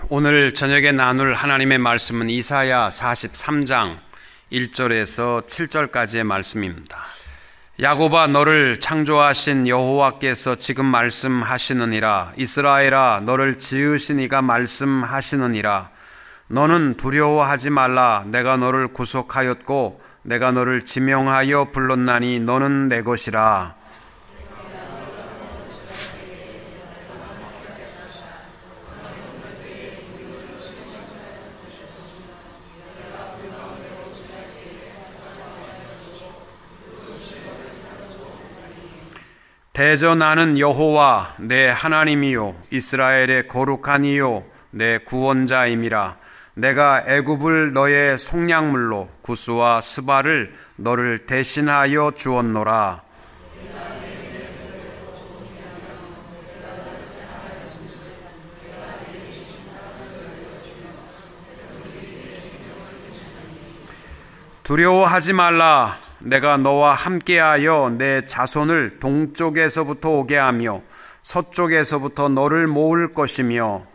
오늘 저녁에 나눌 하나님의 말씀은 이사야 43장 1절에서 7절까지의 말씀입니다. 야곱아, 너를 창조하신 여호와께서 지금 말씀하시느니라. 이스라엘아, 너를 지으신 이가 말씀하시느니라. 너는 두려워하지 말라. 내가 너를 구속하였고 내가 너를 지명하여 불렀나니 너는 내 것이라. 대저 나는 여호와 내 하나님이요 이스라엘의 거룩한 이요 내 구원자임이라. 내가 애굽을 너의 속량물로 구스와 스바를 너를 대신하여 주었노라. 두려워하지 말라. 내가 너와 함께하여 내 자손을 동쪽에서부터 오게 하며 서쪽에서부터 너를 모을 것이며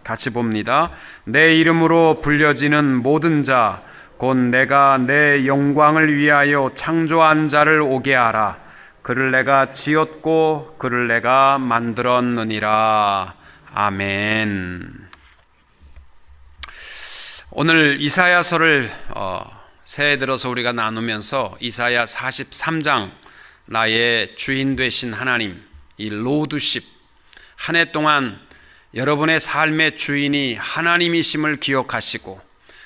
같이 봅니다. 내 이름으로 불려지는 모든 자 곧 내가 내 영광을 위하여 창조한 자를 오게 하라. 그를 내가 지었고 그를 내가 만들었느니라. 아멘. 오늘 이사야서를 새해 들어서 우리가 나누면서 이사야 43장, 나의 주인 되신 하나님, 이 로드십, 한 해 동안 여러분의 삶의 주인이 하나님이심을 기억하시고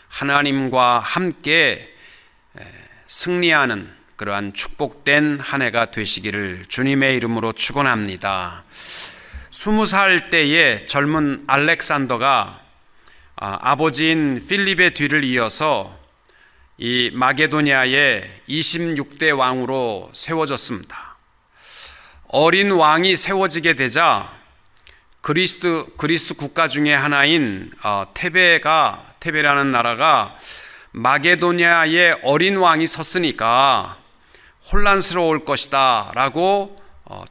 하나님과 함께 승리하는 그러한 축복된 한 해가 되시기를 주님의 이름으로 축원합니다. 20살 때에 젊은 알렉산더가 아버지인 필립의 뒤를 이어서 이 마게도니아의 26대 왕으로 세워졌습니다. 어린 왕이 세워지게 되자 그리스 국가 중에 하나인 테베라는 나라가 마게도니아의 어린 왕이 섰으니까 혼란스러울 것이다 라고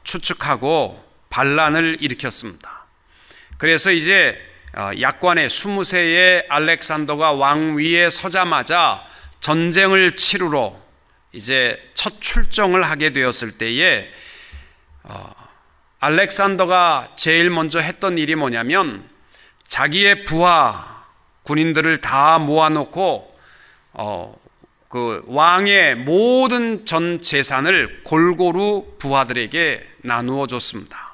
추측하고 반란을 일으켰습니다. 그래서 이제 약관의 20세의 알렉산더가 왕위에 서자마자 전쟁을 치르러 이제 첫 출정을 하게 되었을 때에 알렉산더가 제일 먼저 했던 일이 뭐냐면 자기의 부하 군인들을 다 모아놓고 그 왕의 모든 전 재산을 골고루 부하들에게 나누어 줬습니다.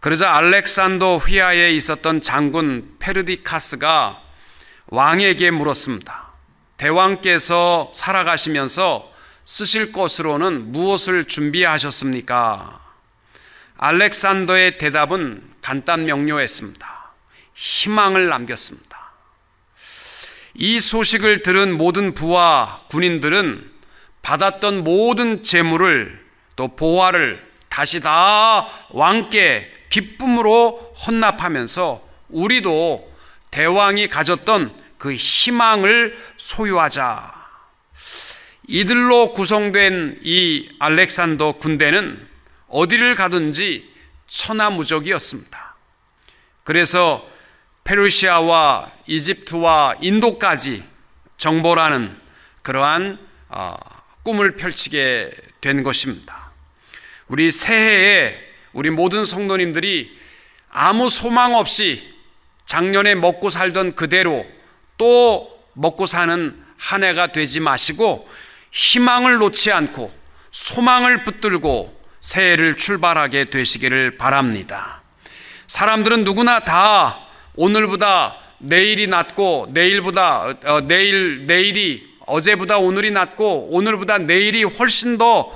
그러자 알렉산더 휘하에 있었던 장군 페르디카스가 왕에게 물었습니다. 대왕께서 살아가시면서 쓰실 것으로는 무엇을 준비하셨습니까? 알렉산더의 대답은 간단 명료했습니다. 희망을 남겼습니다. 이 소식을 들은 모든 부하 군인들은 받았던 모든 재물을 또 보화를 다시 다 왕께 기쁨으로 헌납하면서 우리도 대왕이 가졌던 그 희망을 소유하자. 이들로 구성된 이 알렉산더 군대는 어디를 가든지 천하무적이었습니다. 그래서 페르시아와 이집트와 인도까지 정벌하는 그러한 꿈을 펼치게 된 것입니다. 우리 새해에 우리 모든 성도님들이 아무 소망 없이 작년에 먹고 살던 그대로 또 먹고 사는 한 해가 되지 마시고 희망을 놓지 않고 소망을 붙들고 새해를 출발하게 되시기를 바랍니다. 사람들은 누구나 다 오늘보다 내일이 낫고 내일이 어제보다 오늘이 낫고 오늘보다 내일이 훨씬 더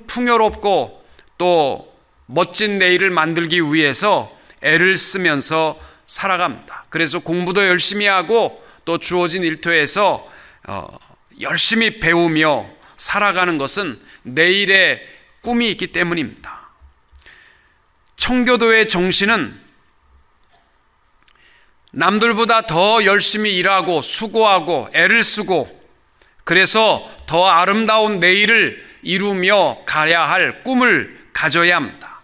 풍요롭고 또 멋진 내일을 만들기 위해서 애를 쓰면서 살아갑니다. 그래서 공부도 열심히 하고 또 주어진 일터에서 열심히 배우며 살아가는 것은 내일의 꿈이 있기 때문입니다. 청교도의 정신은 남들보다 더 열심히 일하고 수고하고 애를 쓰고 그래서 더 아름다운 내일을 이루며 가야 할 꿈을 가져야 합니다.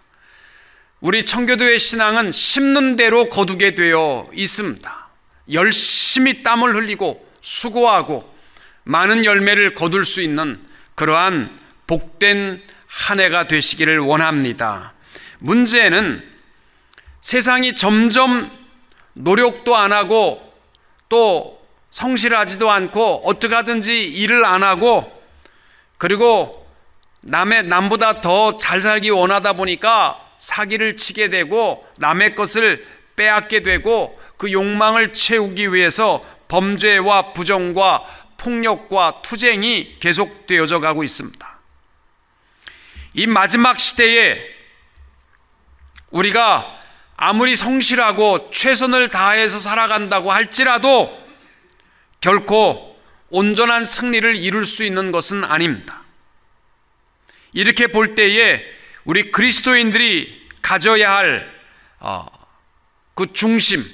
우리 청교도의 신앙은 심는 대로 거두게 되어 있습니다. 열심히 땀을 흘리고 수고하고 많은 열매를 거둘 수 있는 그러한 복된 한 해가 되시기를 원합니다. 문제는 세상이 점점 노력도 안 하고 또 성실하지도 않고 어떻게 하든지 일을 안 하고 그리고 남보다 더 잘 살기 원하다 보니까 사기를 치게 되고 남의 것을 빼앗게 되고 그 욕망을 채우기 위해서 범죄와 부정과 폭력과 투쟁이 계속되어져 가고 있습니다. 이 마지막 시대에 우리가 아무리 성실하고 최선을 다해서 살아간다고 할지라도 결코 온전한 승리를 이룰 수 있는 것은 아닙니다. 이렇게 볼 때에 우리 그리스도인들이 가져야 할 그 중심,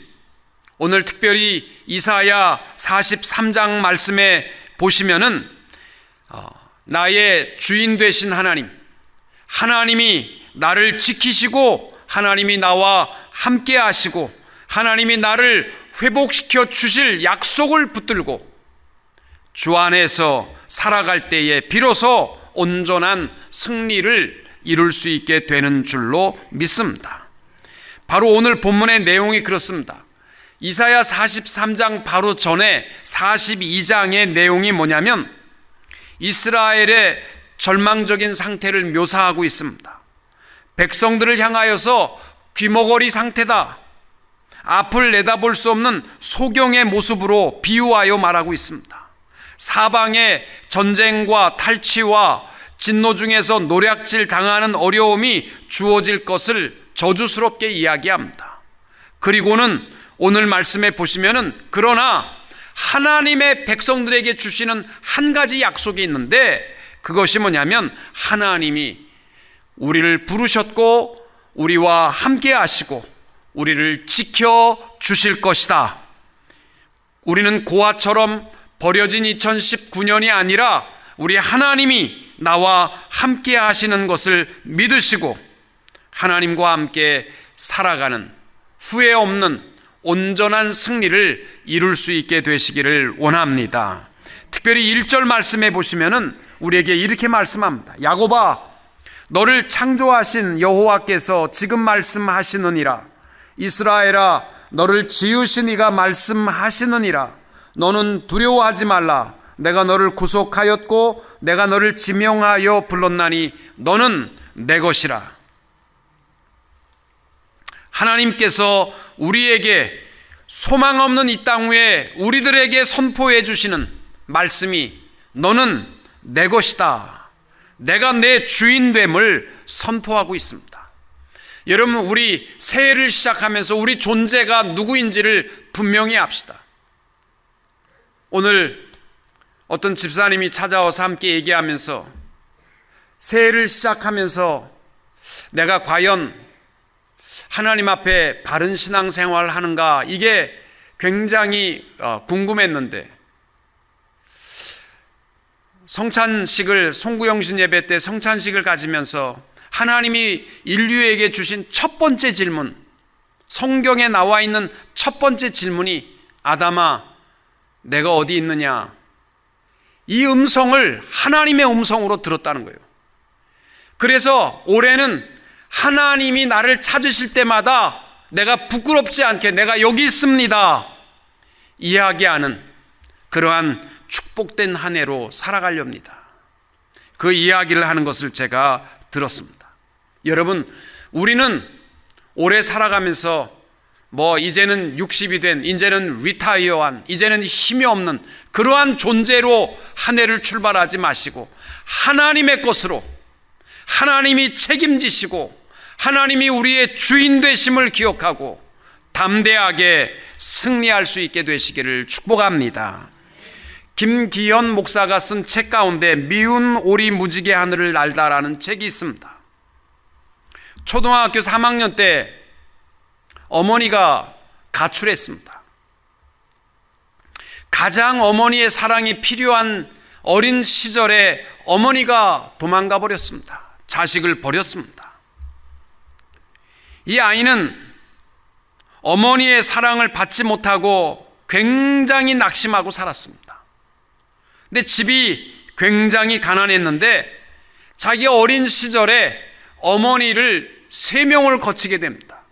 오늘 특별히 이사야 43장 말씀에 보시면은 나의 주인 되신 하나님이 나를 지키시고 하나님이 나와 함께 하시고 하나님이 나를 회복시켜 주실 약속을 붙들고 주 안에서 살아갈 때에 비로소 온전한 승리를 이룰 수 있게 되는 줄로 믿습니다. 바로 오늘 본문의 내용이 그렇습니다. 이사야 43장 바로 전에 42장의 내용이 뭐냐면 이스라엘의 절망적인 상태를 묘사하고 있습니다. 백성들을 향하여서 귀머거리 상태다, 앞을 내다볼 수 없는 소경의 모습으로 비유하여 말하고 있습니다. 사방의 전쟁과 탈취와 진노 중에서 노략질 당하는 어려움이 주어질 것을 저주스럽게 이야기합니다. 그리고는 오늘 말씀에 보시면은 그러나 하나님의 백성들에게 주시는 한 가지 약속이 있는데 그것이 뭐냐면 하나님이 우리를 부르셨고 우리와 함께 하시고 우리를 지켜 주실 것이다. 우리는 고아처럼 버려진 2019년이 아니라 우리 하나님이 나와 함께 하시는 것을 믿으시고 하나님과 함께 살아가는 후회 없는 온전한 승리를 이룰 수 있게 되시기를 원합니다. 특별히 1절 말씀에 보시면은 우리에게 이렇게 말씀합니다. 야곱아, 너를 창조하신 여호와께서 지금 말씀하시느니라. 이스라엘아, 너를 지으신 이가 말씀하시느니라. 너는 두려워하지 말라. 내가 너를 구속하였고 내가 너를 지명하여 불렀나니 너는 내 것이라. 하나님께서 우리에게 소망 없는 이 땅 위에 우리들에게 선포해 주시는 말씀이 너는 내 것이다, 내가 내 주인됨을 선포하고 있습니다. 여러분, 우리 새해를 시작하면서 우리 존재가 누구인지를 분명히 합시다. 오늘 어떤 집사님이 찾아와서 함께 얘기하면서 새해를 시작하면서 내가 과연 하나님 앞에 바른 신앙생활을 하는가, 이게 굉장히 궁금했는데 성찬식을, 송구영신 예배 때 성찬식을 가지면서 하나님이 인류에게 주신 첫 번째 질문, 성경에 나와 있는 첫 번째 질문이 아담아, 내가 어디 있느냐, 이 음성을 하나님의 음성으로 들었다는 거예요. 그래서 올해는 하나님이 나를 찾으실 때마다 내가 부끄럽지 않게 내가 여기 있습니다 이야기하는 그러한 축복된 한 해로 살아가렵니다. 그 이야기를 하는 것을 제가 들었습니다. 여러분, 우리는 오래 살아가면서 이제는 60이 된, 이제는 리타이어한, 이제는 힘이 없는 그러한 존재로 한 해를 출발하지 마시고 하나님의 것으로, 하나님이 책임지시고 하나님이 우리의 주인 되심을 기억하고 담대하게 승리할 수 있게 되시기를 축복합니다. 김기현 목사가 쓴 책 가운데 미운 오리 무지개 하늘을 날다라는 책이 있습니다. 초등학교 3학년 때 어머니가 가출했습니다. 가장 어머니의 사랑이 필요한 어린 시절에 어머니가 도망가 버렸습니다. 자식을 버렸습니다. 이 아이는 어머니의 사랑을 받지 못하고 굉장히 낙심하고 살았습니다. 근데 집이 굉장히 가난했는데 자기 어린 시절에 어머니를 3명을 거치게 됩니다.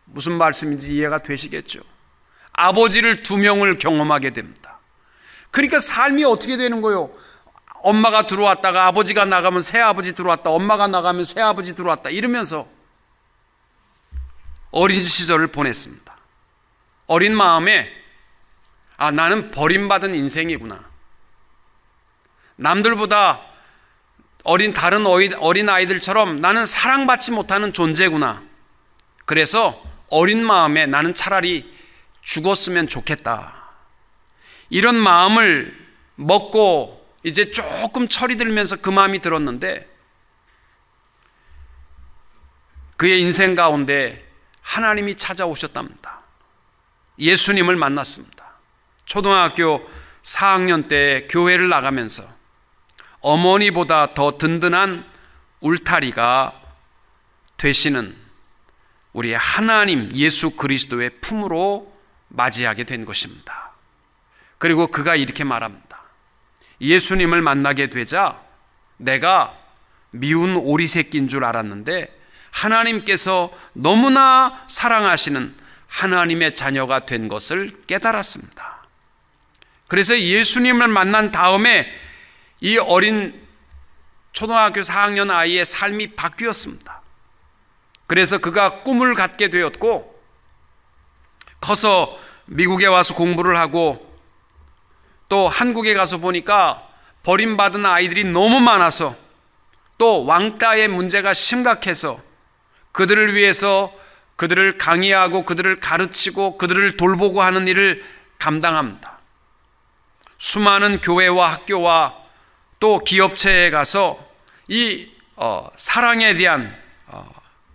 무슨 말씀인지 이해가 되시겠죠? 아버지를 2명을 경험하게 됩니다. 그러니까 삶이 어떻게 되는 거예요? 엄마가 들어왔다가 아버지가 나가면 새아버지 들어왔다, 엄마가 나가면 새아버지 들어왔다, 이러면서 어린 시절을 보냈습니다. 어린 마음에 나는 버림받은 인생이구나, 남들보다 다른 어린 아이들처럼 나는 사랑받지 못하는 존재구나. 그래서 어린 마음에 나는 차라리 죽었으면 좋겠다, 이런 마음을 먹고 이제 조금 철이 들면서 그 마음이 들었는데, 그의 인생 가운데 하나님이 찾아오셨답니다. 예수님을 만났습니다. 초등학교 4학년 때 교회를 나가면서 어머니보다 더 든든한 울타리가 되시는 우리 하나님 예수 그리스도의 품으로 맞이하게 된 것입니다. 그리고 그가 이렇게 말합니다. 예수님을 만나게 되자 내가 미운 오리 새끼인 줄 알았는데 하나님께서 너무나 사랑하시는 하나님의 자녀가 된 것을 깨달았습니다. 그래서 예수님을 만난 다음에 이 어린 초등학교 4학년 아이의 삶이 바뀌었습니다. 그래서 그가 꿈을 갖게 되었고, 커서 미국에 와서 공부를 하고, 또 한국에 가서 보니까 버림받은 아이들이 너무 많아서, 또 왕따의 문제가 심각해서 그들을 위해서 그들을 강의하고 그들을 가르치고 그들을 돌보고 하는 일을 감당합니다. 수많은 교회와 학교와 또 기업체에 가서 이 사랑에 대한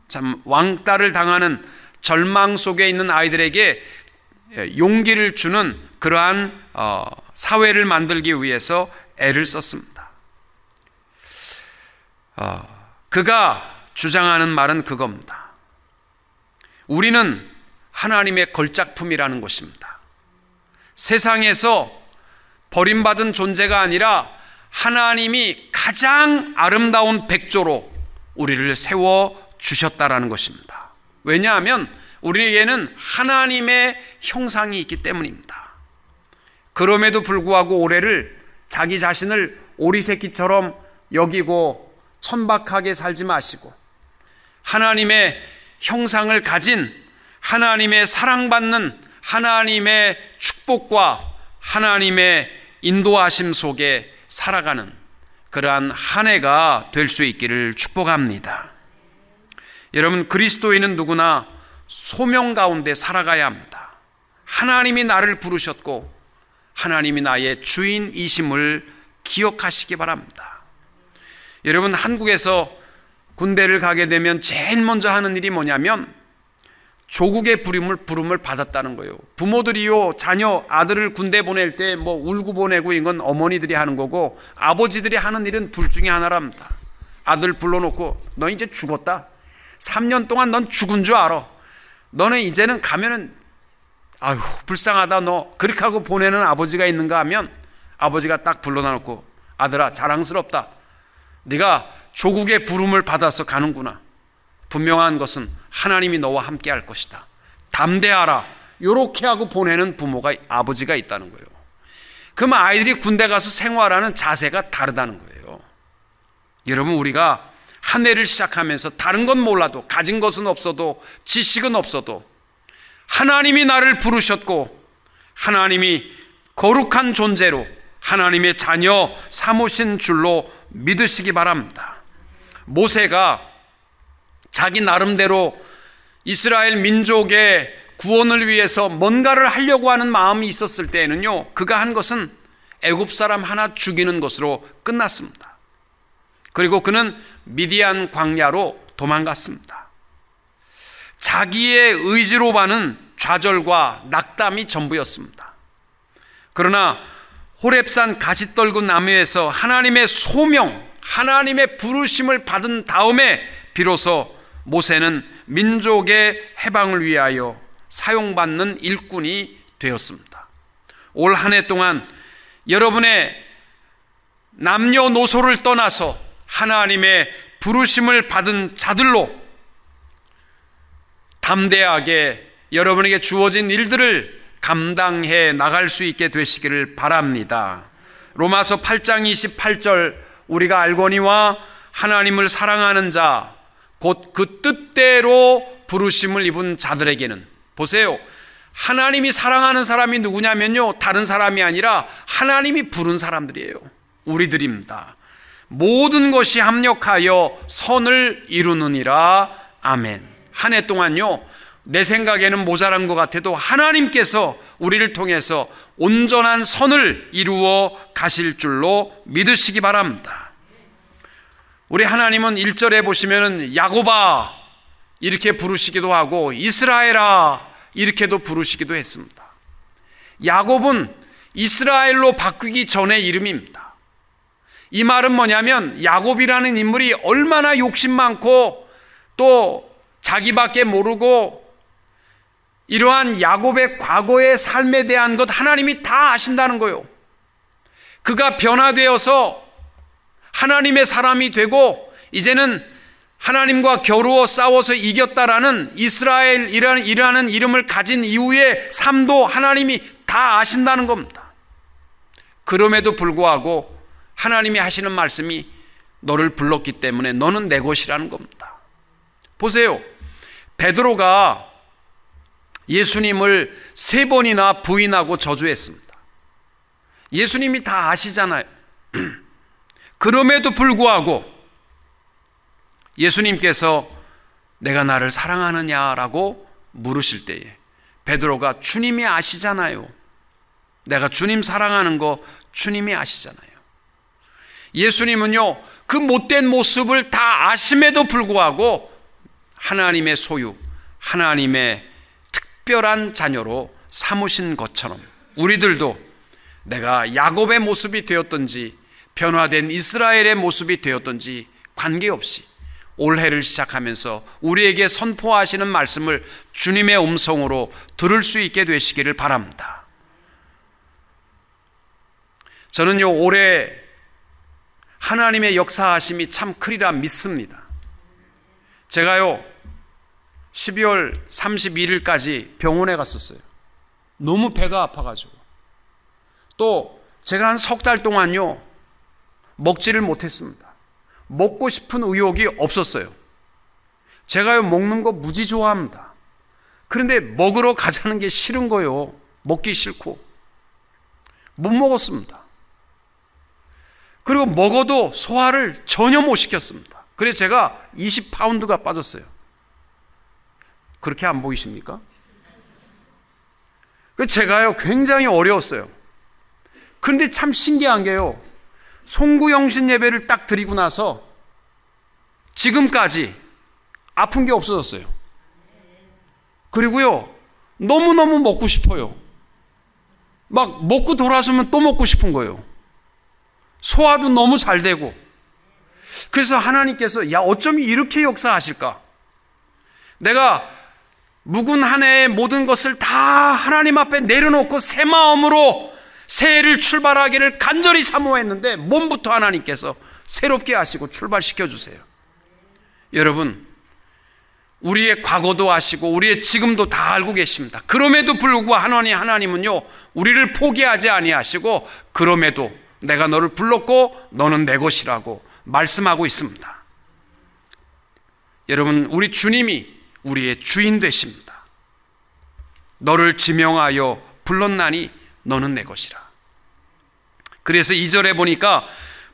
참 왕따를 당하는 절망 속에 있는 아이들에게 용기를 주는 그러한 사회를 만들기 위해서 애를 썼습니다. 그가 주장하는 말은 그겁니다. 우리는 하나님의 걸작품이라는 것입니다. 세상에서 버림받은 존재가 아니라 하나님이 가장 아름다운 백조로 우리를 세워주셨다라는 것입니다. 왜냐하면 우리에게는 하나님의 형상이 있기 때문입니다. 그럼에도 불구하고 올해를 자기 자신을 오리새끼처럼 여기고 천박하게 살지 마시고 하나님의 형상을 가진 하나님의 사랑받는 하나님의 축복과 하나님의 인도하심 속에 살아가는 그러한 한 해가 될 수 있기를 축복합니다. 여러분, 그리스도인은 누구나 소명 가운데 살아가야 합니다. 하나님이 나를 부르셨고 하나님이 나의 주인이심을 기억하시기 바랍니다. 여러분, 한국에서 군대를 가게 되면 제일 먼저 하는 일이 뭐냐면 조국의 부름을 받았다는 거예요. 부모들이요, 자녀 아들을 군대 보낼 때 뭐 울고 보내고 이건 어머니들이 하는 거고, 아버지들이 하는 일은 둘 중에 하나랍니다. 아들 불러놓고 너 이제 죽었다, 3년 동안 넌 죽은 줄 알아, 너는 이제는 가면은 아유 불쌍하다 너, 그렇게 하고 보내는 아버지가 있는가 하면 아버지가 딱 불러놓고 아들아 자랑스럽다, 네가 조국의 부름을 받아서 가는구나, 분명한 것은 하나님이 너와 함께 할 것이다, 담대하라, 이렇게 하고 보내는 아버지가 있다는 거예요. 그럼 아이들이 군대 가서 생활하는 자세가 다르다는 거예요. 여러분, 우리가 한 해를 시작하면서 다른 건 몰라도, 가진 것은 없어도, 지식은 없어도 하나님이 나를 부르셨고 하나님이 거룩한 존재로 하나님의 자녀 삼으신 줄로 믿으시기 바랍니다. 모세가 자기 나름대로 이스라엘 민족의 구원을 위해서 뭔가를 하려고 하는 마음이 있었을 때에는요, 그가 한 것은 애굽 사람 하나 죽이는 것으로 끝났습니다. 그리고 그는 미디안 광야로 도망갔습니다. 자기의 의지로 받는 좌절과 낙담이 전부였습니다. 그러나 호렙산 가시떨굴 나무에서 하나님의 소명, 하나님의 부르심을 받은 다음에 비로소 모세는 민족의 해방을 위하여 사용받는 일꾼이 되었습니다. 올 한 해 동안 여러분의 남녀노소를 떠나서 하나님의 부르심을 받은 자들로 담대하게 여러분에게 주어진 일들을 감당해 나갈 수 있게 되시기를 바랍니다. 로마서 8장 28절, 우리가 알거니와 하나님을 사랑하는 자 곧 그 뜻대로 부르심을 입은 자들에게는, 보세요, 하나님이 사랑하는 사람이 누구냐면요, 다른 사람이 아니라 하나님이 부른 사람들이에요. 우리들입니다. 모든 것이 합력하여 선을 이루느니라. 아멘. 한 해 동안요, 내 생각에는 모자란 것 같아도 하나님께서 우리를 통해서 온전한 선을 이루어 가실 줄로 믿으시기 바랍니다. 우리 하나님은 1절에 보시면은 야곱아 이렇게 부르시기도 하고 이스라엘아 이렇게도 부르시기도 했습니다. 야곱은 이스라엘로 바뀌기 전의 이름입니다. 이 말은 뭐냐면 야곱이라는 인물이 얼마나 욕심 많고 또 자기밖에 모르고 이러한 야곱의 과거의 삶에 대한 것 하나님이 다 아신다는 거예요. 그가 변화되어서 하나님의 사람이 되고 이제는 하나님과 겨루어 싸워서 이겼다라는 이스라엘이라는 이름을 가진 이후의 삶도 하나님이 다 아신다는 겁니다. 그럼에도 불구하고 하나님이 하시는 말씀이 너를 불렀기 때문에 너는 내 것이라는 겁니다. 보세요, 베드로가 예수님을 3번이나 부인하고 저주했습니다. 예수님이 다 아시잖아요. 그럼에도 불구하고 예수님께서 내가 나를 사랑하느냐라고 물으실 때에 베드로가 주님이 아시잖아요. 내가 주님 사랑하는 거 주님이 아시잖아요. 예수님은요, 그 못된 모습을 다 아심에도 불구하고 하나님의 소유, 하나님의 특별한 자녀로 삼으신 것처럼 우리들도 내가 야곱의 모습이 되었든지 변화된 이스라엘의 모습이 되었든지 관계없이 올해를 시작하면서 우리에게 선포하시는 말씀을 주님의 음성으로 들을 수 있게 되시기를 바랍니다. 저는요, 올해 하나님의 역사하심이 참 크리라 믿습니다. 제가요 12월 31일까지 병원에 갔었어요. 너무 배가 아파가지고. 또 제가 한 3달 동안요 먹지를 못했습니다. 먹고 싶은 의욕이 없었어요. 제가요 먹는 거 무지 좋아합니다. 그런데 먹으러 가자는 게 싫은 거예요. 먹기 싫고 못 먹었습니다. 그리고 먹어도 소화를 전혀 못 시켰습니다. 그래서 제가 20파운드가 빠졌어요. 그렇게 안 보이십니까? 제가요 굉장히 어려웠어요. 그런데 참 신기한 게요, 송구영신 예배를 딱 드리고 나서 지금까지 아픈 게 없어졌어요. 그리고요 너무너무 먹고 싶어요. 막 먹고 돌아서면 또 먹고 싶은 거예요. 소화도 너무 잘 되고. 그래서 하나님께서 야 어쩜 이렇게 역사하실까? 내가 묵은 한 해의 모든 것을 다 하나님 앞에 내려놓고 새 마음으로 새해를 출발하기를 간절히 사모했는데 몸부터 하나님께서 새롭게 하시고 출발시켜 주세요. 여러분, 우리의 과거도 아시고 우리의 지금도 다 알고 계십니다. 그럼에도 불구하고 하나님은요 우리를 포기하지 아니하시고 그럼에도 내가 너를 불렀고 너는 내 것이라고 말씀하고 있습니다. 여러분, 우리 주님이 우리의 주인 되십니다. 너를 지명하여 불렀나니 너는 내 것이라. 그래서 2절에 보니까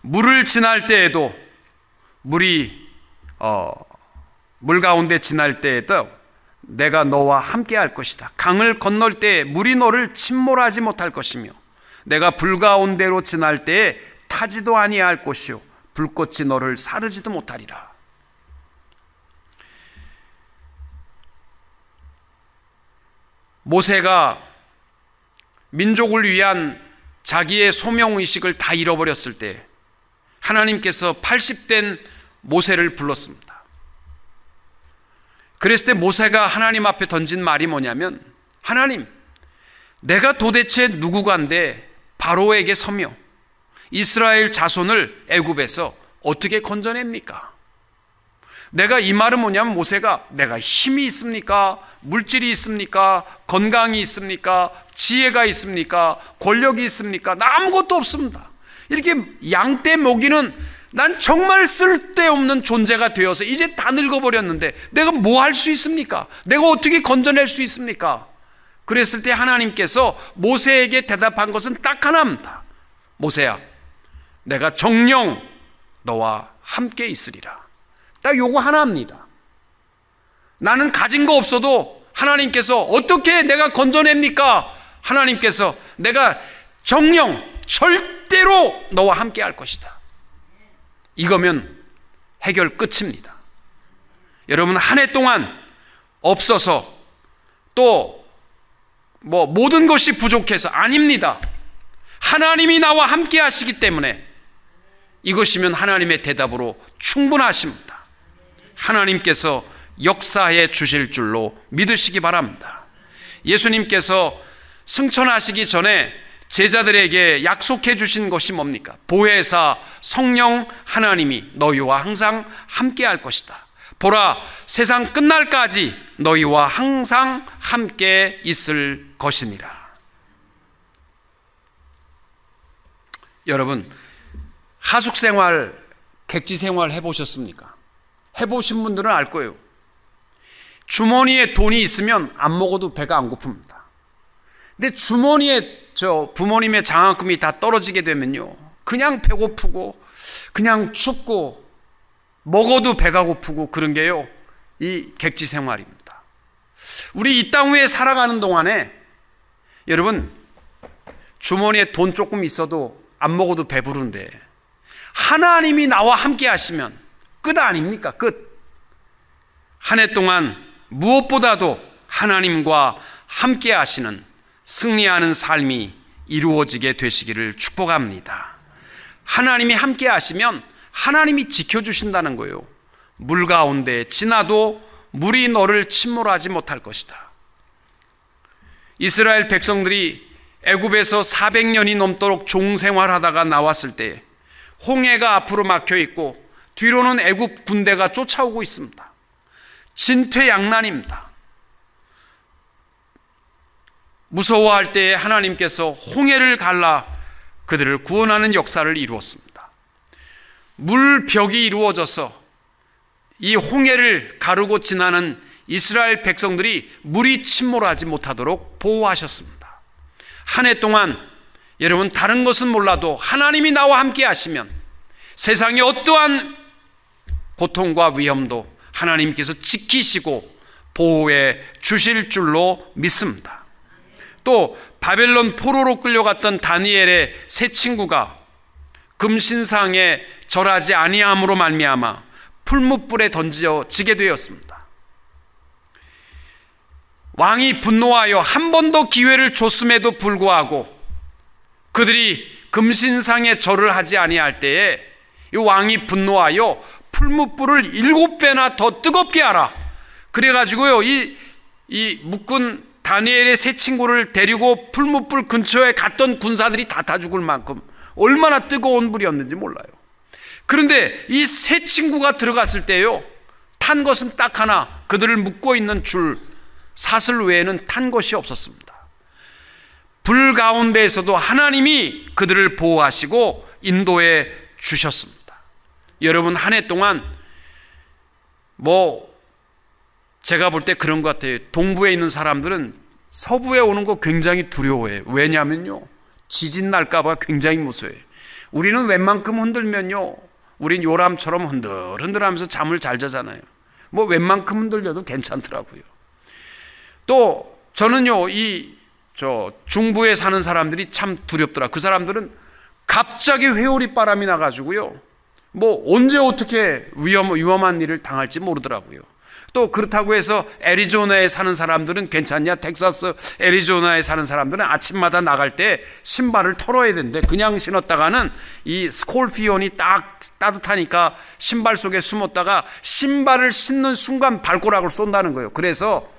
물을 지날 때에도 물이 물 가운데 지날 때에도 내가 너와 함께 할 것이다. 강을 건널 때에 물이 너를 침몰하지 못할 것이며 내가 불 가운데로 지날 때에 타지도 아니할 것이요 불꽃이 너를 사르지도 못하리라. 모세가 민족을 위한 자기의 소명의식을 다 잃어버렸을 때 하나님께서 80된 모세를 불렀습니다. 그랬을 때 모세가 하나님 앞에 던진 말이 뭐냐면, 하나님, 내가 도대체 누구간데 바로에게 서며 이스라엘 자손을 애굽에서 어떻게 건져냅니까? 내가 이 말은 뭐냐면, 모세가 내가 힘이 있습니까? 물질이 있습니까? 건강이 있습니까? 지혜가 있습니까? 권력이 있습니까? 나 아무것도 없습니다. 이렇게 양떼 먹이는 난 정말 쓸데없는 존재가 되어서 이제 다 늙어버렸는데 내가 뭐 할 수 있습니까? 내가 어떻게 건져낼 수 있습니까? 그랬을 때 하나님께서 모세에게 대답한 것은 딱 하나입니다. 모세야, 내가 정녕 너와 함께 있으리라. 딱 요거 하나입니다. 나는 가진 거 없어도 하나님께서 어떻게 내가 건져냅니까? 하나님께서 내가 정녕 절대로 너와 함께 할 것이다. 이거면 해결 끝입니다. 여러분, 한 해 동안 없어서 또 모든 것이 부족해서 아닙니다. 하나님이 나와 함께 하시기 때문에 이것이면 하나님의 대답으로 충분하십니다. 하나님께서 역사해 주실 줄로 믿으시기 바랍니다. 예수님께서 승천하시기 전에 제자들에게 약속해 주신 것이 뭡니까? 보혜사 성령 하나님이 너희와 항상 함께 할 것이다. 보라, 세상 끝날까지 너희와 항상 함께 있을 것이니라. 여러분, 하숙생활, 객지생활 해보셨습니까? 해보신 분들은 알 거예요. 주머니에 돈이 있으면 안 먹어도 배가 안 고픕니다. 근데 주머니에 부모님의 장학금이 다 떨어지게 되면요, 그냥 배고프고 그냥 춥고 먹어도 배가 고프고 그런 게요, 이 객지 생활입니다. 우리 이 땅 위에 살아가는 동안에 여러분, 주머니에 돈 조금 있어도 안 먹어도 배부른데 하나님이 나와 함께 하시면 끝 아닙니까? 끝. 한 해 동안 무엇보다도 하나님과 함께 하시는 승리하는 삶이 이루어지게 되시기를 축복합니다. 하나님이 함께 하시면 하나님이 지켜주신다는 거예요. 물 가운데 지나도 물이 너를 침몰하지 못할 것이다. 이스라엘 백성들이 애굽에서 400년이 넘도록 종생활하다가 나왔을 때 홍해가 앞으로 막혀 있고 뒤로는 애굽 군대가 쫓아오고 있습니다. 진퇴양난입니다. 무서워할 때에 하나님께서 홍해를 갈라 그들을 구원하는 역사를 이루었습니다. 물벽이 이루어져서 이 홍해를 가르고 지나는 이스라엘 백성들이 물이 침몰하지 못하도록 보호하셨습니다. 한 해 동안 여러분, 다른 것은 몰라도 하나님이 나와 함께 하시면 세상의 어떠한 고통과 위험도 하나님께서 지키시고 보호해 주실 줄로 믿습니다. 또 바벨론 포로로 끌려갔던 다니엘의 세 친구가 금신상에 절하지 아니함으로 말미암아 풀무불에 던져지게 되었습니다. 왕이 분노하여 한 번 더 기회를 줬음에도 불구하고 그들이 금신상에 절을 하지 아니할 때에 이 왕이 분노하여 풀무불을 7배나 더 뜨겁게 하라. 그래가지고요, 이 묶은 다니엘의 세 친구를 데리고 풀무불 근처에 갔던 군사들이 다 죽을 만큼 얼마나 뜨거운 불이었는지 몰라요. 그런데 이 세 친구가 들어갔을 때요, 탄 것은 딱 하나, 그들을 묶고 있는 줄 사슬 외에는 탄 것이 없었습니다. 불 가운데에서도 하나님이 그들을 보호하시고 인도해 주셨습니다. 여러분, 한 해 동안 제가 볼 때 그런 것 같아요. 동부에 있는 사람들은 서부에 오는 거 굉장히 두려워해요. 왜냐면요, 지진 날까 봐 굉장히 무서워해요. 우리는 웬만큼 흔들면요, 우린 요람처럼 흔들흔들하면서 잠을 잘 자잖아요. 웬만큼 흔들려도 괜찮더라고요. 또 저는요, 중부에 사는 사람들이 참 두렵더라. 그 사람들은 갑자기 회오리 바람이 나가지고요, 언제 어떻게 위험한 일을 당할지 모르더라고요. 또 그렇다고 해서 애리조나에 사는 사람들은 괜찮냐? 텍사스, 애리조나에 사는 사람들은 아침마다 나갈 때 신발을 털어야 된대. 그냥 신었다가는 이 스콜피온이 딱 따뜻하니까 신발 속에 숨었다가 신발을 신는 순간 발가락을 쏜다는 거예요. 그래서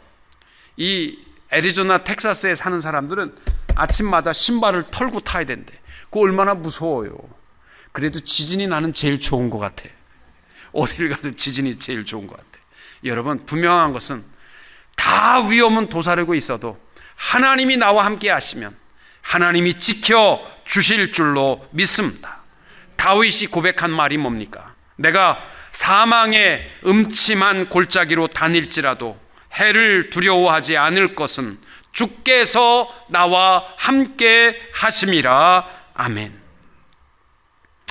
이 애리조나, 텍사스에 사는 사람들은 아침마다 신발을 털고 타야 된대. 그거 얼마나 무서워요. 그래도 지진이 나는 제일 좋은 것 같아. 어딜 가도 지진이 제일 좋은 것 같아. 여러분, 분명한 것은 다 위험은 도사리고 있어도 하나님이 나와 함께 하시면 하나님이 지켜 주실 줄로 믿습니다. 다윗이 고백한 말이 뭡니까? 내가 사망의 음침한 골짜기로 다닐지라도 해를 두려워하지 않을 것은 주께서 나와 함께 하심이라. 아멘.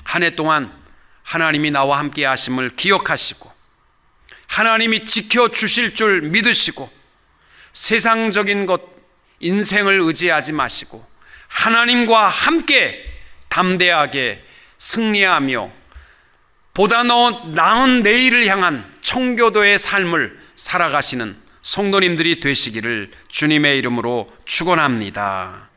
한 해 동안 하나님이 나와 함께 하심을 기억하시고 하나님이 지켜주실 줄 믿으시고 세상적인 것, 인생을 의지하지 마시고 하나님과 함께 담대하게 승리하며 보다 나은 내일을 향한 청교도의 삶을 살아가시는 성도님들이 되시기를 주님의 이름으로 축원합니다.